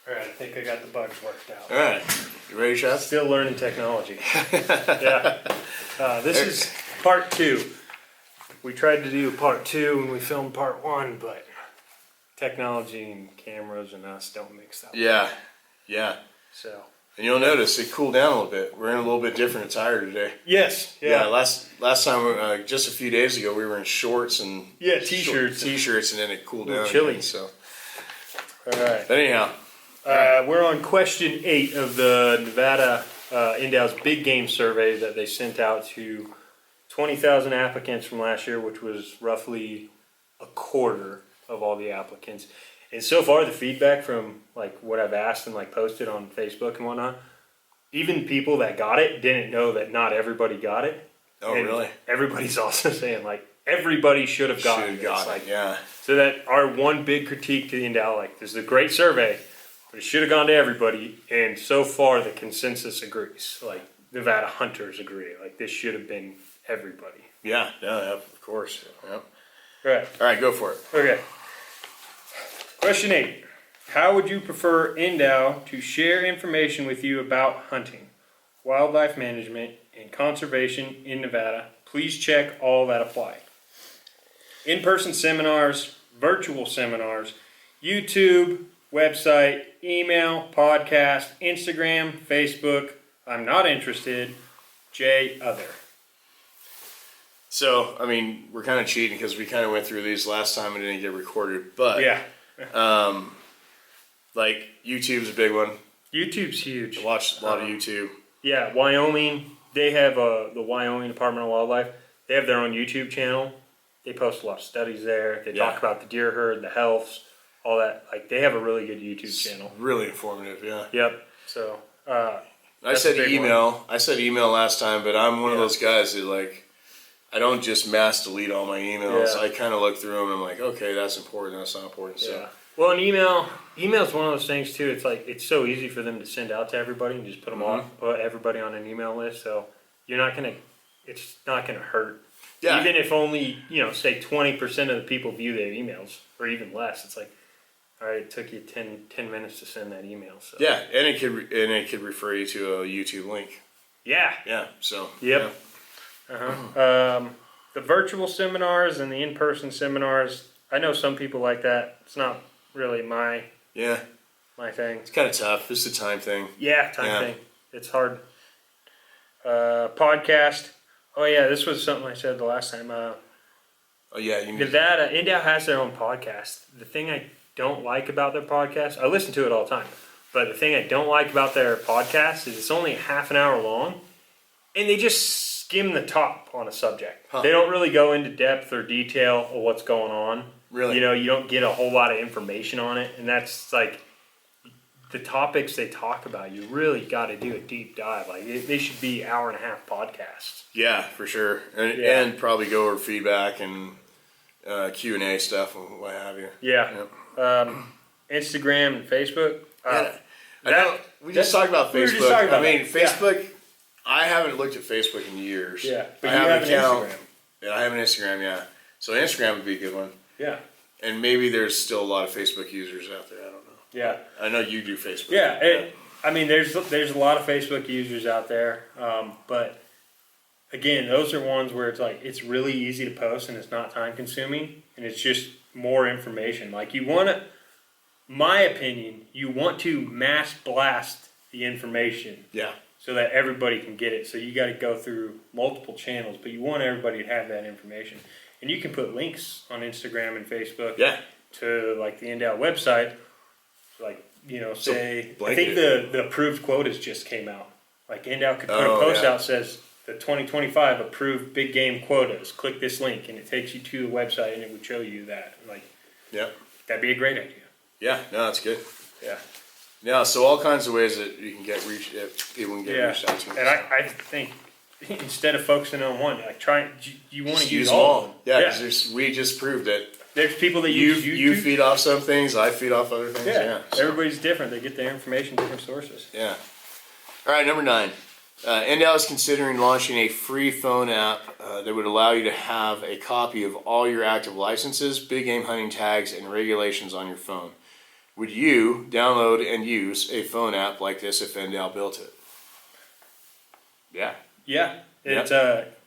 All right, I think I got the bugs worked out. All right, you ready, Chad? Still learning technology. Yeah. This is part 2. We tried to do part 2 when we filmed part 1, but technology and cameras and us don't mix that well. Yeah. So. And you'll notice it cooled down a little bit. We're in a little bit different attire today. Yes. Yeah. Last time, just a few days ago, we were in shorts and t-shirts, and then it cooled down. Chilly. Again, so. All right. But anyhow. We're on question 8 of the Nevada NDOW's Big Game Survey that they sent out to 20,000 applicants from last year, which was roughly a quarter of all the applicants. And so far, the feedback from like what I've asked and like posted on Facebook and whatnot, even people that got it didn't know that not everybody got it. Oh, and really? Everybody's also saying like everybody should have gotten it. Like, yeah. So that our one big critique to the NDOW, like this is a great survey, but it should have gone to everybody. And so far, the consensus agrees. Like Nevada hunters agree. Like this should have been everybody. Yeah, of course. Yep. Right. All right, go for it. Okay. Question 8. How would you prefer NDOW to share information with you about hunting, wildlife management, and conservation in Nevada? Please check all that apply. In-person seminars, virtual seminars, YouTube, website, email, podcast, Instagram, Facebook. I'm not interested. J, other. So, I mean, we're kind of cheating because we kind of went through these last time and didn't get recorded. But, yeah. Like, YouTube's a big one. YouTube's huge. I watch a lot of YouTube. Yeah, Wyoming, they have the Wyoming Department of Wildlife. They have their own YouTube channel. They post a lot of studies there. They talk about the deer herd, the healths, all that. Like, they have a really good YouTube channel. Really informative, yeah. Yep. So, I said email. I said email last time, but I'm one of those guys that, like, I don't just mass delete all my emails. I kind of look through them and I'm like, okay, that's important, that's not important. So. Well, an email's one of those things too. It's like, it's so easy for them to send out to everybody and just put them on, put everybody on an email list. So it's not going to hurt. Yeah. Even if only, say 20% of the people view their emails or even less, it's like, all right, it took you 10 minutes to send that email. So. Yeah. And it could refer you to a YouTube link. Yeah. Yeah. So. Yep. Yeah. The virtual seminars and the in-person seminars, I know some people like that. It's not really my thing. It's kind of tough. It's a time thing. Yeah, time thing. It's hard. Podcast. Oh yeah, this was something I said the last time. Nevada, NDOW has their own podcast. The thing I don't like about their podcast, I listen to it all the time, but the thing I don't like about their podcast is it's only half an hour long, and they just skim the top on a subject. They don't really go into depth or detail of what's going on. Really? You don't get a whole lot of information on it, and that's like the topics they talk about. You really got to do a deep dive. Like they should be hour and a half podcasts. Yeah, for sure, and probably go over feedback and Q&A stuff and what have you. Yeah. Yep. Instagram and Facebook. I know. We just talked about Facebook. Facebook. Yeah. I haven't looked at Facebook in years. Yeah, but you have an Instagram. Yeah, I have an Instagram. Yeah, so Instagram would be a good one. Yeah. And maybe there's still a lot of Facebook users out there. I don't know. Yeah. I know you do Facebook. Yeah. There's a lot of Facebook users out there, but again, those are ones where it's like it's really easy to post and it's not time consuming and it's just more information. Like my opinion, you want to mass blast the information. Yeah. So that everybody can get it. So you got to go through multiple channels, but you want everybody to have that information. And you can put links on Instagram and Facebook to like the NDOW website. Like, say, I think the approved quotas just came out. Like NDOW could put a post out that says the 2025 approved big game quotas. Click this link and it takes you to the website and it would show you that. Like, that'd be a great idea. Yeah, no, that's good. Yeah. Yeah, so all kinds of ways that you can people can get reached out to. And I think instead of focusing on one, like you want to use all of them. Yeah, because we just proved that there's people that use YouTube. You feed off some things, I feed off other things. Yeah, so. Everybody's different. They get their information from different sources. Yeah. All right, number 9. NDOW is considering launching a free phone app that would allow you to have a copy of all your active licenses, big game hunting tags, and regulations on your phone. Would you download and use a phone app like this if NDOW built it? Yeah. Yeah. It's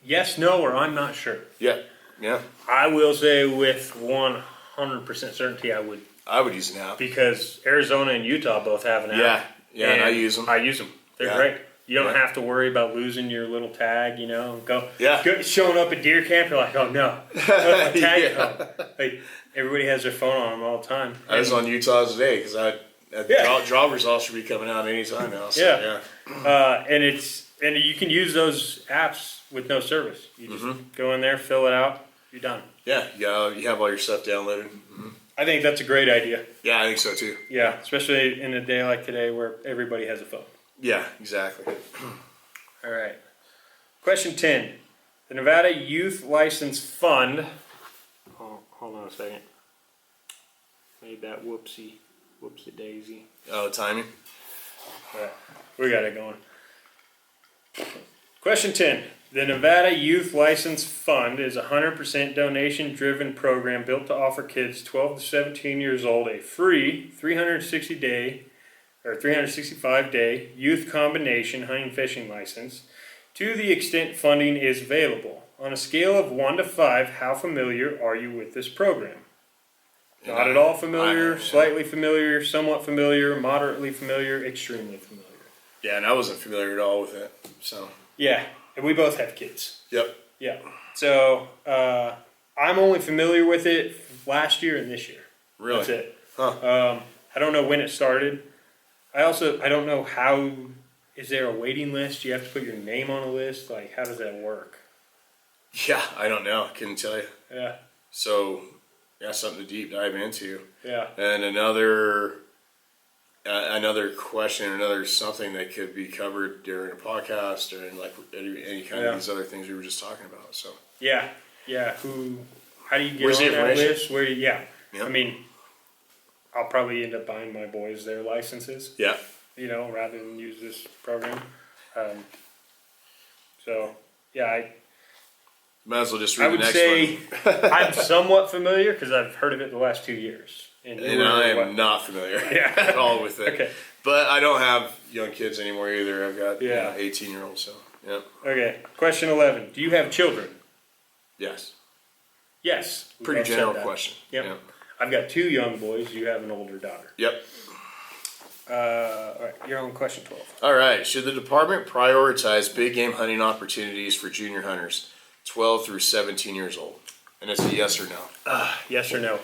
yes, no, or I'm not sure. Yeah. Yeah. I will say with 100% certainty I would. I would use an app. Because Arizona and Utah both have an app. Yeah, and I use them. I use them. They're great. You don't have to worry about losing your little tag, you know. Showing up at deer camp, you're like, oh no, what's my tag? Like, everybody has their phone on them all the time. I was on Utah today because draw results should be coming out anytime now. So, and you can use those apps with no service. You just go in there, fill it out, you're done. Yeah, you have all your stuff downloaded. Mm-hmm. I think that's a great idea. Yeah, I think so too. Yeah, especially in a day like today where everybody has a phone. Yeah, exactly. All right. Question 10. The Nevada Youth License Fund. Hold on a second. Made that whoopsie daisy. Oh, timing. All right. We got it going. Question 10. The Nevada Youth License Fund is a 100% donation-driven program built to offer kids 12 to 17 years old a free 365-day youth combination hunting fishing license to the extent funding is available. On a scale of 1 to 5, how familiar are you with this program? Not at all familiar, slightly familiar, somewhat familiar, moderately familiar, extremely familiar. Yeah, and I wasn't familiar at all with it. So. Yeah. And we both have kids. Yep. Yeah. So I'm only familiar with it last year and this year. Really? That's it. Huh. I don't know when it started. I don't know how. Is there a waiting list? Do you have to put your name on a list? Like, how does that work? Yeah, I don't know. I couldn't tell you. Yeah. So, something to deep dive into. Yeah. And another question, another something that could be covered during a podcast or in like any kind of these other things we were just talking about. So. Yeah. How do you get Where's on the that information? list? Yep. I mean, I'll probably end up buying my boys their licenses. Yeah. You know, rather than use this program. I might as well just read I the would next say one. I'm somewhat familiar because I've heard of it the last 2 years. And I am not familiar at all with it. Okay. But I don't have young kids anymore either. I've got 18-year-olds. So, yeah. Okay. Question 11. Do you have children? Yes. Yes. Pretty general question. Yep. Yeah. I've got 2 young boys. You have an older daughter. Yep. All right. You're on question 12. All right. Should the department prioritize big game hunting opportunities for junior hunters 12 through 17 years old? And it's a yes or no. Yes or no.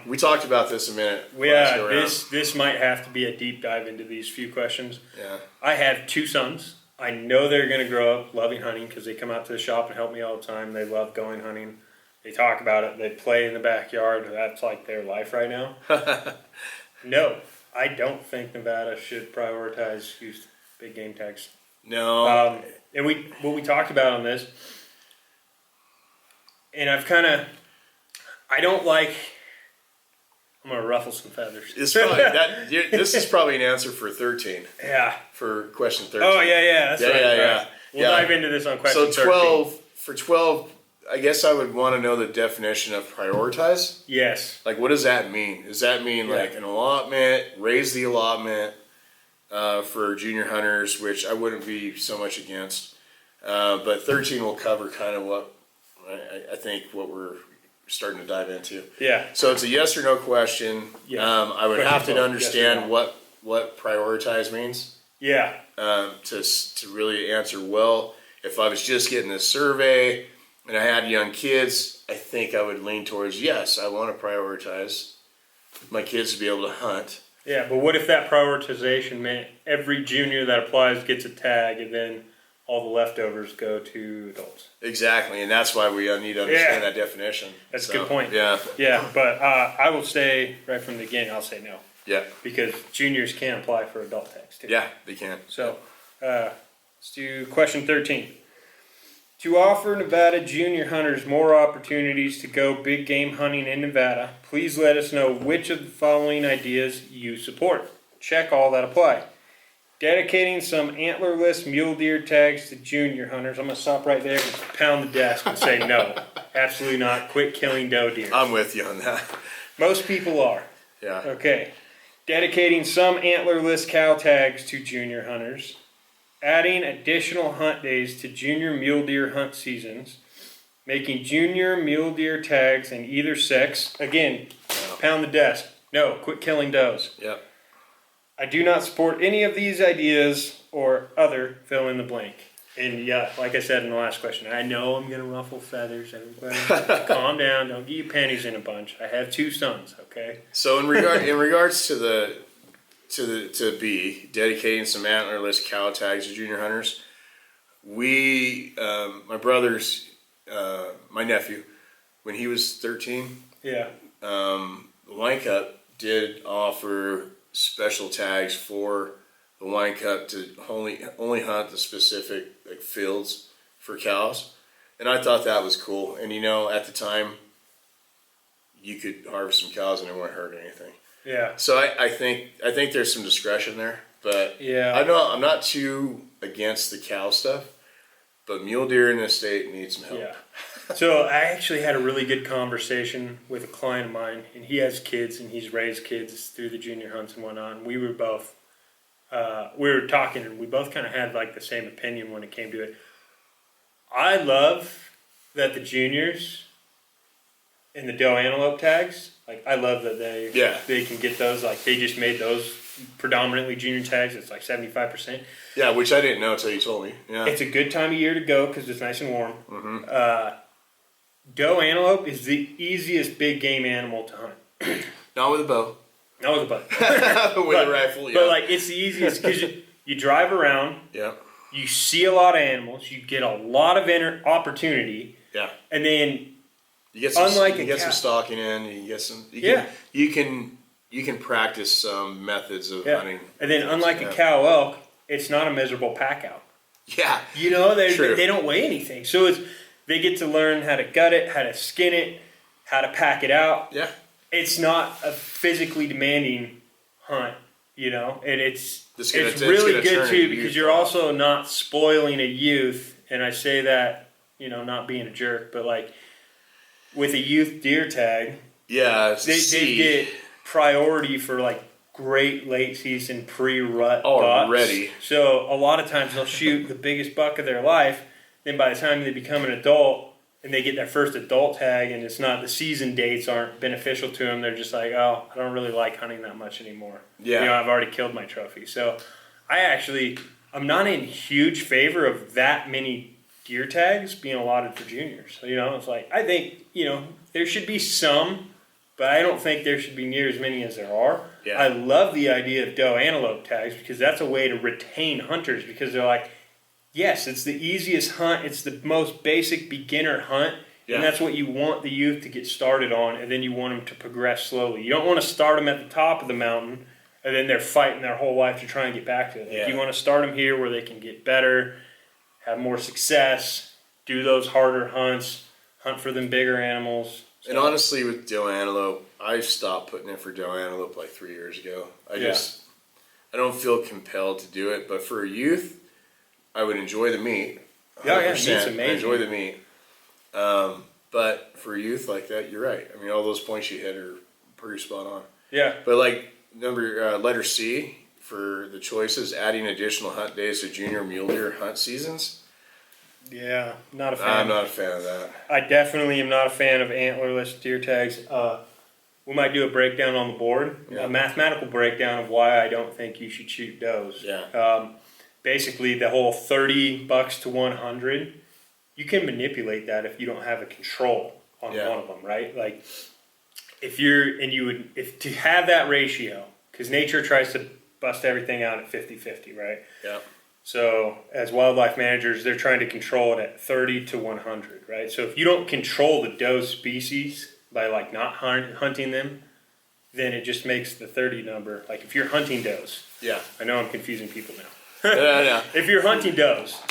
We talked about this a minute. Yeah, this might have to be a deep dive into these few questions. Yeah. I have 2 sons. I know they're going to grow up loving hunting because they come out to the shop and help me all the time. They love going hunting. They talk about it. They play in the backyard. That's like their life right now. No, I don't think Nevada should prioritize youth big game tags. No. And what we talked about on this, and I don't like. I'm gonna ruffle some feathers. It's probably this is probably an answer for 13. Yeah. For question 13. Oh yeah. That's right. Yeah. Right. We'll dive into this on question 13. So 12 for 12. I guess I would want to know the definition of prioritize. Yes. Like, what does that mean? Does that mean like an allotment, raise the allotment for junior hunters, which I wouldn't be so much against. But 13 will cover kind of what I think what we're starting to dive into. Yeah. So it's a yes or no question. Yeah. I would have to understand what prioritize means. Yeah. To really answer well. If I was just getting this survey and I had young kids, I think I would lean towards yes, I want to prioritize my kids to be able to hunt. Yeah, but what if that prioritization meant every junior that applies gets a tag and then all the leftovers go to adults? Exactly, and that's why we need to understand that definition. That's a good point. Yeah. Yeah, but I will say right from the beginning, I'll say no. Yeah. Because juniors can apply for adult tags too. Yeah, they can. So let's do question 13. To offer Nevada junior hunters more opportunities to go big game hunting in Nevada, please let us know which of the following ideas you support. Check all that apply. Dedicating some antlerless mule deer tags to junior hunters. I'm going to stop right there and pound the desk and say no. Absolutely not. Quit killing doe deer. I'm with you on that. Most people are. Yeah. Okay. dedicating some antlerless cow tags to junior hunters, adding additional hunt days to junior mule deer hunt seasons, making junior mule deer tags in either sex. Again, pound the desk. No, quit killing does. Yep. I do not support any of these ideas or other fill in the blank. And yeah, like I said in the last question, I know I'm gonna ruffle feathers. Everybody, calm down. Don't get your panties in a bunch. I have 2 sons. Okay. So in regards to B, dedicating some antlerless cow tags to junior hunters, my brother's, my nephew, when he was 13, Yeah. the Wine Cup did offer special tags for the Wine Cup to only hunt the specific like fields for cows, and I thought that was cool. And at the time, you could harvest some cows and it wouldn't hurt anything. Yeah. So I think there's some discretion there, but Yeah. I'm not too against the cow stuff, but mule deer in this state need some help. Yeah. So I actually had a really good conversation with a client of mine, and he has kids, and he's raised kids through the junior hunts and whatnot. And we were both, we were talking, and we both kind of had like the same opinion when it came to it. I love that the juniors and the doe antelope tags, like I love that they can get those. Like they just made those predominantly junior tags. It's like 75%. Yeah, which I didn't know until you told me. Yeah. It's a good time of year to go because it's nice and warm. Mm-hmm. Doe antelope is the easiest big game animal to hunt. Not with a bow. Not with a bow. With a rifle, yeah. But like it's the easiest because you drive around. Yeah. You see a lot of animals. You get a lot of opportunity. Yeah. And then you get some, unlike you a get cow, some stalking in. You get some. You can practice some methods of hunting. And then unlike a cow elk, it's not a miserable pack out. Yeah. They don't weigh anything. So they get to learn how to gut it, how to skin it, how to pack it out. Yeah. It's not a physically demanding hunt, and it's really good too because you're also not spoiling a youth. And I say that, not being a jerk, but like with a youth deer tag, they get priority for like great late season pre-rut already. Bucks. So a lot of times they'll shoot the biggest buck of their life. Then by the time they become an adult and they get their first adult tag, and it's not the season dates aren't beneficial to them, they're just like, oh, I don't really like hunting that much anymore. Yeah, I've already killed my trophy. So I'm not in huge favor of that many deer tags being allotted for juniors. So, it's like I think there should be some. But I don't think there should be near as many as there are. Yeah. I love the idea of doe antelope tags because that's a way to retain hunters because they're like, yes, it's the easiest hunt. It's the most basic beginner hunt. Yeah. And that's what you want the youth to get started on, and then you want them to progress slowly. You don't want to start them at the top of the mountain, and then they're fighting their whole life to try and get back to it. Yeah. You want to start them here where they can get better, have more success, do those harder hunts, hunt for them bigger animals. And honestly, with doe antelope, I stopped putting in for doe antelope like 3 years ago. I don't feel compelled to do it. But for a youth, I would enjoy the meat. 100%. Yeah, meat's amazing. I enjoy the meat. But for a youth like that, you're right. I mean, all those points you hit are pretty spot on. Yeah. But like letter C for the choices, adding additional hunt days to junior mule deer hunt seasons. Yeah, not a fan. I'm not a fan of that. I definitely am not a fan of antlerless deer tags. We might do a breakdown on the board, a mathematical breakdown of why I don't think you should shoot does. Yeah. Basically, the whole $30 to 100, you can manipulate that if you don't have a control on one of them, right? Like, if to have that ratio, because nature tries to bust everything out at 50-50, right? Yeah. So as wildlife managers, they're trying to control it at 30 to 100, right? So if you don't control the doe species by like not hunting them, then it just makes the 30 number. Like if you're hunting does, I know I'm confusing people now. Yeah. If you're hunting does,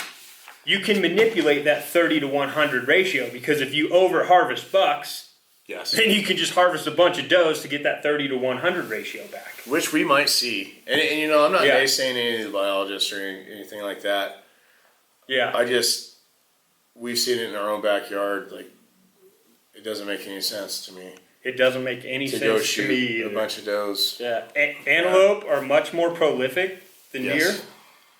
you can manipulate that 30 to 100 ratio because if you over harvest bucks, then you can just harvest a bunch of does to get that 30 to 100 ratio back. Which we might see. And I'm not naysaying any of the biologists or anything like that. Yeah. We've seen it in our own backyard. Like, it doesn't make any sense to me. it doesn't make any to go sense to shoot me a either. bunch of does. Yeah, antelope are much more prolific than Yes.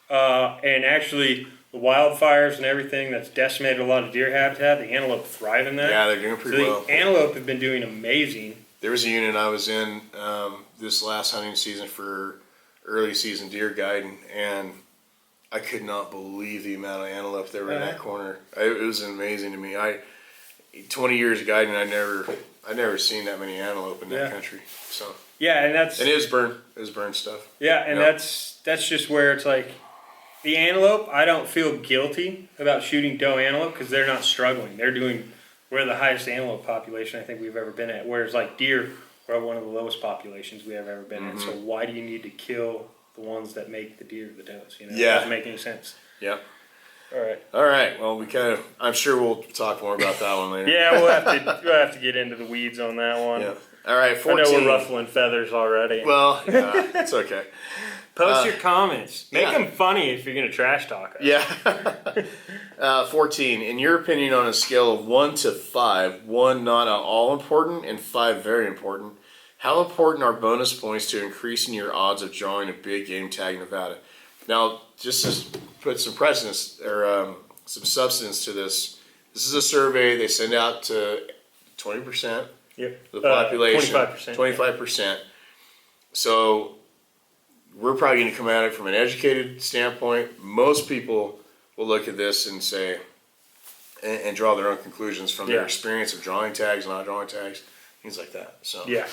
deer, and actually the wildfires and everything that's decimated a lot of deer habitat. The antelope thrive in that. Yeah, they're doing pretty so well. The antelope have been doing amazing. There was a unit I was in this last hunting season for early season deer guiding, and I could not believe the amount of antelope that were in that corner. It was amazing to me. 20 years of guiding, I never seen that many antelope in that country. So yeah, and it was burn. It was burn stuff. Yeah, and that's just where it's like the antelope. I don't feel guilty about shooting doe antelope because they're not struggling. We're the highest antelope population I think we've ever been at. Whereas like deer, we're at one of the lowest populations we have ever been at. So why do you need to kill the ones that make the deer the does? You know, it doesn't make any sense. Yeah. All right. Well, I'm sure we'll talk more about that one later. Yeah, we'll have to get into the weeds on that one. Yeah. All right. 14. I know we're ruffling feathers already. Well, yeah, it's okay. Post your comments. Make them funny if you're gonna trash talk us. Yeah. 14. In your opinion, on a scale of 1 to 5, 1 not at all important and 5 very important, how important are bonus points to increasing your odds of drawing a big game tag in Nevada? Now, just to put some precedence or some substance to this, this is a survey they send out to 20% Yep. of the population. 25%. 25%. So we're probably going to come at it from an educated standpoint. Most people will look at this and say, and draw their own conclusions from their experience of drawing tags, not drawing tags, things like that. So yeah.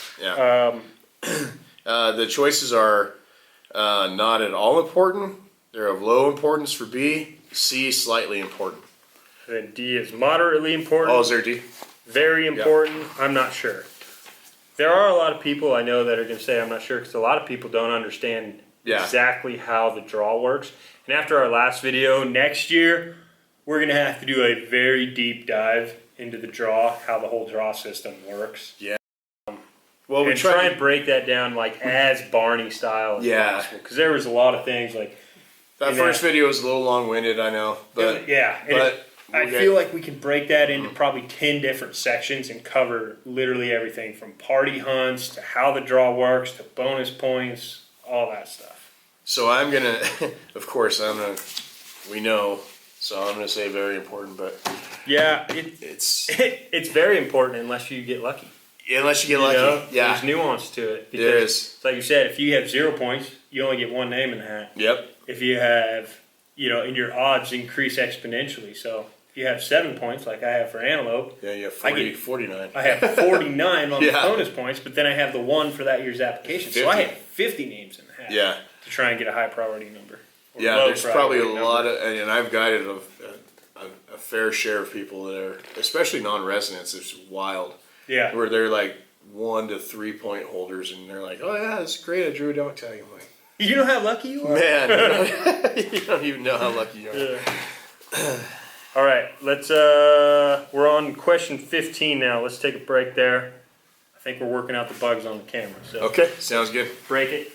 The choices are not at all important. They're of low importance for B. C, slightly important. Then D is moderately important. Oh, is there D? Very important. I'm not sure. There are a lot of people I know that are going to say I'm not sure because a lot of people don't understand exactly how the draw works. And after our last video, next year, we're going to have to do a very deep dive into the draw, how the whole draw system works. Yeah. Well, we try and break that down like as Barney style as possible. Because there was a lot of things like that first video was a little long-winded, I know, but I feel like we can break that into probably 10 different sections and cover literally everything from party hunts to how the draw works to bonus points, all that stuff. So I'm gonna, of course, we know. So I'm gonna say very important, but yeah, it's it's very important unless you get lucky. Unless you get lucky, know, there's nuance to it. There is. Like you said, if you have 0 points, you only get one name in the hat. Yep. If you have, and your odds increase exponentially. So if you have 7 points, like I have for antelope, you have 49. I have 49 on the bonus points, but then I have the 1 for that year's application. 50. So I have 50 names in the hat. Yeah. To try and get a high priority number. There's probably a lot of, and I've guided a fair share of people that are, especially non-residents. It's wild. Yeah. Where they're like 1 to 3 point holders, and they're like, "Oh yeah, it's great. I drew a dog tag." I'm like, you know how lucky you are, man. You don't even know how lucky you are. Yeah. All right, we're on question 15 now. Let's take a break there. I think we're working out the bugs on the camera. So okay, sounds good. Break it.